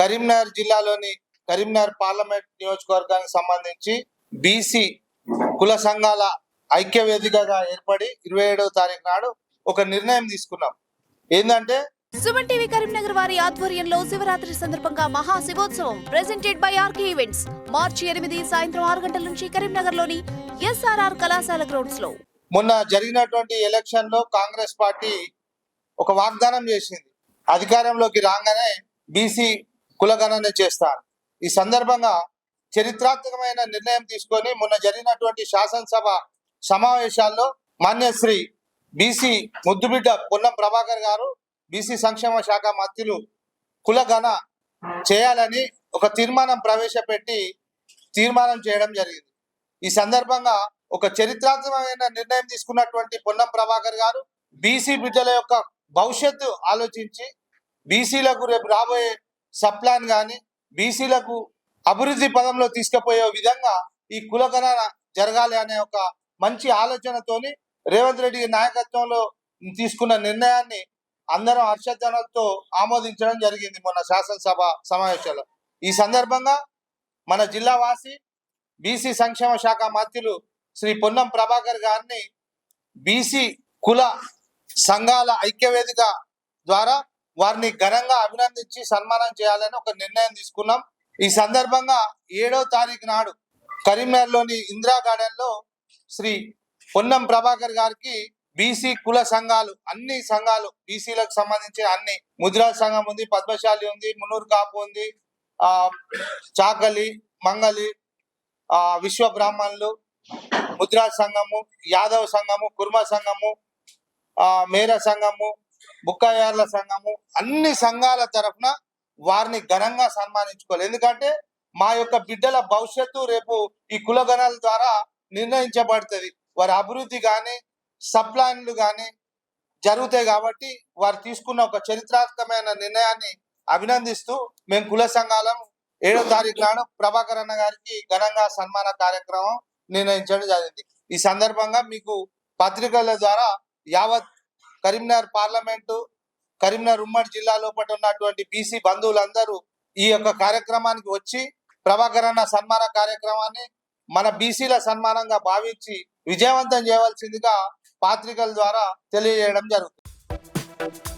కరీంనగర్ జిల్లాలోని కరీంనగర్ పార్లమెంట్ నియోజకవర్గానికి సంబంధించి బీసీ కుల సంఘాల ఐక్య వేదికగా ఏర్పడి 27వ తారీఖు నాడు ఒక నిర్ణయం తీసుకున్నాం. ఏంటంటే సుమన్ టీవీ కరీంనగర్ వారి ఆధ్వర్యంలో శివరాత్రి సందర్భంగా మహా శివోత్సవం ప్రెజెంటెడ్ బై ఆర్కే ఈవెంట్స్ మార్చి 8 సాయంత్రం 6 గంటల నుంచి కరీంనగర్ లోని ఎస్ఆర్ఆర్ కళాశాల గ్రౌండ్స్ లో. మొన్న జరిగినటువంటి ఎలక్షన్ లో కాంగ్రెస్ పార్టీ ఒక వాగ్దానం చేసింది, అధికారంలోకి రాగానే బీసీ కులగణన చేస్తాను. ఈ సందర్భంగా చరిత్రాత్మకమైన నిర్ణయం తీసుకొని మొన్న జరిగినటువంటి శాసనసభ సమావేశాల్లో మాన్యశ్రీ బీసీ ముద్దుబిడ్డ పొన్నం ప్రభాకర్ గారు బీసీ సంక్షేమ శాఖ మంత్రులు కులగణ చేయాలని ఒక తీర్మానం ప్రవేశపెట్టి తీర్మానం చేయడం జరిగింది. ఈ సందర్భంగా ఒక చరిత్రాత్మకమైన నిర్ణయం తీసుకున్నటువంటి పొన్నం ప్రభాకర్ గారు బీసీ బిడ్డల యొక్క భవిష్యత్తు ఆలోచించి బీసీలకు రేపు రాబోయే సప్లాన్ కానీ బీసీలకు అభివృద్ధి పదంలో తీసుకుపోయే విధంగా ఈ కులగణన జరగాలి అనే ఒక మంచి ఆలోచనతోని రేవంత్ రెడ్డి నాయకత్వంలో తీసుకున్న నిర్ణయాన్ని అందరం హర్షధ్వానాలతో ఆమోదించడం జరిగింది మొన్న శాసనసభ సమావేశంలో. ఈ సందర్భంగా మన జిల్లా వాసి బీసీ సంక్షేమ శాఖ మంత్రులు శ్రీ పొన్నం ప్రభాకర్ గారిని బీసీ కుల సంఘాల ఐక్యవేదిక ద్వారా వారిని ఘనంగా అభినందించి సన్మానం చేయాలని ఒక నిర్ణయం తీసుకున్నాం. ఈ సందర్భంగా 7వ తారీఖు నాడు కరీంనగర్లోని ఇందిరా గార్డెన్ లో శ్రీ పొన్నం ప్రభాకర్ గారికి బీసీ కుల సంఘాలు అన్ని సంఘాలు బీసీలకు సంబంధించిన అన్ని ముద్రా సంఘం ఉంది, పద్మశాలి ఉంది, మున్నూరు కాపు ఉంది, చాకలి మంగలి, విశ్వ బ్రాహ్మణులు, ముద్రా సంఘము, యాదవ సంఘము, కుర్మ సంఘము, మేర సంఘము, బుక్కాయార్ల సంఘము, అన్ని సంఘాల తరఫున వారిని ఘనంగా సన్మానించుకోవాలి. ఎందుకంటే మా యొక్క బిడ్డల భవిష్యత్తు రేపు ఈ కులగణాల ద్వారా నిర్ణయించబడుతుంది. వారి అభివృద్ధి కానీ సప్లాన్లు కానీ జరుగుతాయి. కాబట్టి వారు తీసుకున్న ఒక చరిత్రాత్మకమైన నిర్ణయాన్ని అభినందిస్తూ మేము కుల సంఘాలం 7వ తారీఖు నాడు ప్రభాకర్ అన్న గారికి ఘనంగా సన్మాన కార్యక్రమం నిర్ణయించడం జరిగింది. ఈ సందర్భంగా మీకు పత్రికల ద్వారా యావత్ కరీంనగర్ పార్లమెంటు కరీంనగర్ ఉమ్మడి జిల్లా లోపల ఉన్నటువంటి బీసీ బంధువులందరూ ఈ యొక్క కార్యక్రమానికి వచ్చి ప్రభాకర్ అన్న సన్మాన కార్యక్రమాన్ని మన బీసీల సన్మానంగా భావించి విజయవంతం చేయవలసిందిగా పత్రికల ద్వారా తెలియజేయడం జరుగుతుంది.